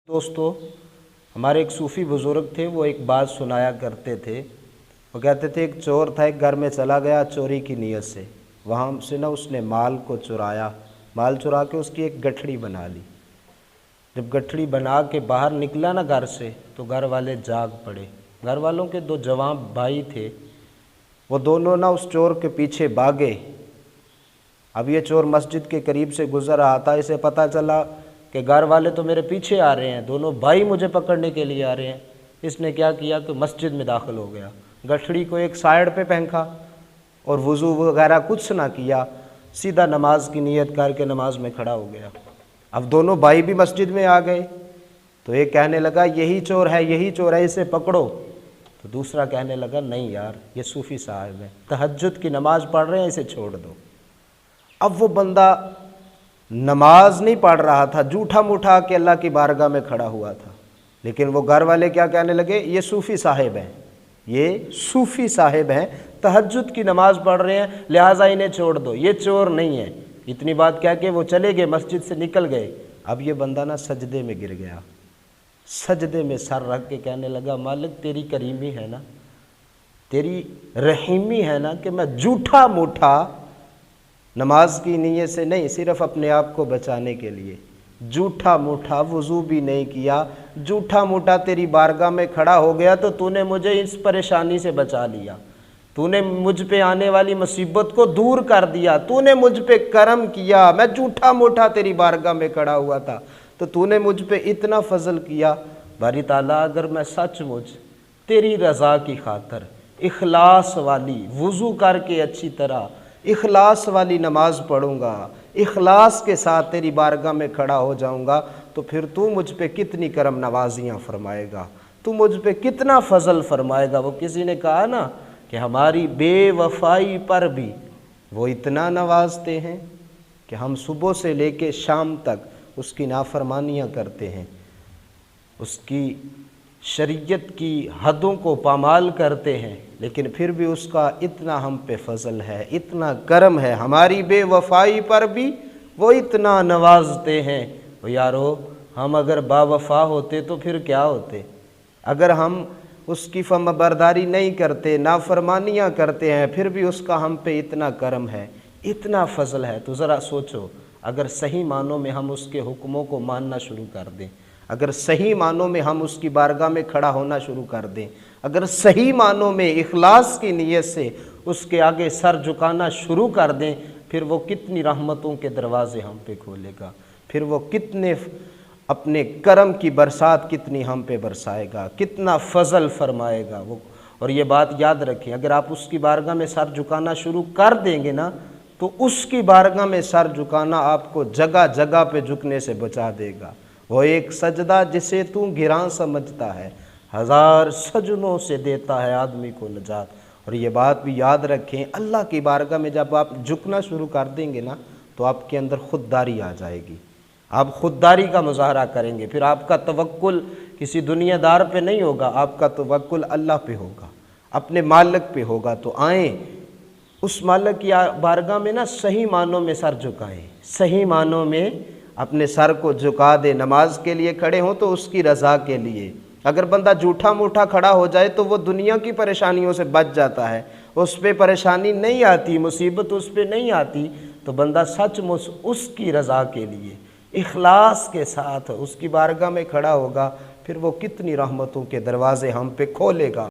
دوستو ہمارے ایک صوفی بزرگ تھے، وہ ایک بات سنایا کرتے تھے۔ وہ کہتے تھے ایک چور تھا، ایک گھر میں چلا گیا چوری کی نیت سے، وہاں سے اس نے مال کو چرایا، مال چرا کے اس کی ایک گٹھڑی بنا لی۔ جب گٹھڑی بنا کے باہر نکلا نا گھر سے، تو گھر والے جاگ پڑے۔ گھر والوں کے دو جوان بھائی تھے، وہ دونوں اس چور کے پیچھے بھاگے۔ اب یہ چور مسجد کے قریب سے گزر رہا تھا، اسے پتہ چلا کہ گھر والے تو میرے پیچھے آ رہے ہیں، دونوں بھائی مجھے پکڑنے کے لیے آ رہے ہیں۔ اس نے کیا کیا کہ مسجد میں داخل ہو گیا، گٹھڑی کو ایک سائیڈ پہ پھینکا اور وضو وغیرہ کچھ نہ کیا، سیدھا نماز کی نیت کر کے نماز میں کھڑا ہو گیا۔ اب دونوں بھائی بھی مسجد میں آ گئے، تو ایک کہنے لگا یہی چور ہے، یہی چور ہے، اسے پکڑو۔ تو دوسرا کہنے لگا نہیں یار، یہ صوفی صاحب ہے، تہجد کی نماز پڑھ رہے ہیں، اسے چھوڑ دو۔ اب وہ بندہ نماز نہیں پڑھ رہا تھا، جھوٹا موٹا کہ اللہ کی بارگاہ میں کھڑا ہوا تھا، لیکن وہ گھر والے کیا کہنے لگے، یہ صوفی صاحب ہیں، یہ صوفی صاحب ہیں، تہجد کی نماز پڑھ رہے ہیں، لہٰذا انہیں چھوڑ دو، یہ چور نہیں ہے۔ اتنی بات کہہ کے وہ چلے گئے، مسجد سے نکل گئے۔ اب یہ بندہ سجدے میں گر گیا، سجدے میں سر رکھ کے کہنے لگا مالک تیری کریمی ہے نا، تیری رحیمی ہے نا کہ میں جھوٹا موٹا نماز کی نیت سے نہیں، صرف اپنے آپ کو بچانے کے لیے جھوٹا موٹا وضو بھی نہیں کیا، جھوٹا موٹا تیری بارگاہ میں کھڑا ہو گیا، تو تو نے مجھے اس پریشانی سے بچا لیا، تو نے مجھ پہ آنے والی مصیبت کو دور کر دیا، تو نے مجھ پہ کرم کیا۔ میں جھوٹا موٹا تیری بارگاہ میں کھڑا ہوا تھا، تو نے مجھ پہ اتنا فضل کیا۔ باری تعالیٰ اگر میں سچ مجھ تیری رضا کی خاطر اخلاص والی وضو کر کے اچھی طرح اخلاص والی نماز پڑھوں گا، اخلاص کے ساتھ تیری بارگاہ میں کھڑا ہو جاؤں گا، تو پھر تو مجھ پہ کتنی کرم نوازیاں فرمائے گا، تو مجھ پہ کتنا فضل فرمائے گا۔ وہ کسی نے کہا نا کہ ہماری بے وفائی پر بھی وہ اتنا نوازتے ہیں کہ ہم صبح سے لے کے شام تک اس کی نافرمانیاں کرتے ہیں، اس کی شریعت کی حدوں کو پامال کرتے ہیں، لیکن پھر بھی اس کا اتنا ہم پہ فضل ہے، اتنا کرم ہے، ہماری بے وفائی پر بھی وہ اتنا نوازتے ہیں۔ وہ یارو ہم اگر با وفا ہوتے تو پھر کیا ہوتے؟ اگر ہم اس کی فرما برداری نہیں کرتے، نافرمانیاں کرتے ہیں، پھر بھی اس کا ہم پہ اتنا کرم ہے، اتنا فضل ہے، تو ذرا سوچو اگر صحیح معنوں میں ہم اس کے حکموں کو ماننا شروع کر دیں، اگر صحیح معنوں میں ہم اس کی بارگاہ میں کھڑا ہونا شروع کر دیں، اگر صحیح معنوں میں اخلاص کی نیت سے اس کے آگے سر جھکانا شروع کر دیں، پھر وہ کتنی رحمتوں کے دروازے ہم پہ کھولے گا، پھر وہ کتنے اپنے کرم کی برسات کتنی ہم پہ برسائے گا، کتنا فضل فرمائے گا وہ۔ اور یہ بات یاد رکھیں، اگر آپ اس کی بارگاہ میں سر جھکانا شروع کر دیں گے نا، تو اس کی بارگاہ میں سر جھکانا آپ کو جگہ جگہ پہ جھکنے سے بچا دے گا۔ وہ ایک سجدہ جسے تو گراں سمجھتا ہے، ہزار سجنوں سے دیتا ہے آدمی کو نجات۔ اور یہ بات بھی یاد رکھیں، اللہ کی بارگاہ میں جب آپ جھکنا شروع کر دیں گے نا، تو آپ کے اندر خودداری آ جائے گی، آپ خودداری کا مظاہرہ کریں گے، پھر آپ کا توکل کسی دنیا دار پہ نہیں ہوگا، آپ کا توکل اللہ پہ ہوگا، اپنے مالک پہ ہوگا۔ تو آئیں اس مالک کی بارگاہ میں صحیح معنوں میں سر جھکائیں، صحیح معنوں میں اپنے سر کو جھکا دے، نماز کے لیے کھڑے ہوں تو اس کی رضا کے لیے۔ اگر بندہ جھوٹا موٹا کھڑا ہو جائے تو وہ دنیا کی پریشانیوں سے بچ جاتا ہے، اس پہ پریشانی نہیں آتی، مصیبت اس پہ نہیں آتی، تو بندہ سچ مچ اس کی رضا کے لیے اخلاص کے ساتھ اس کی بارگاہ میں کھڑا ہوگا، پھر وہ کتنی رحمتوں کے دروازے ہم پہ کھولے گا۔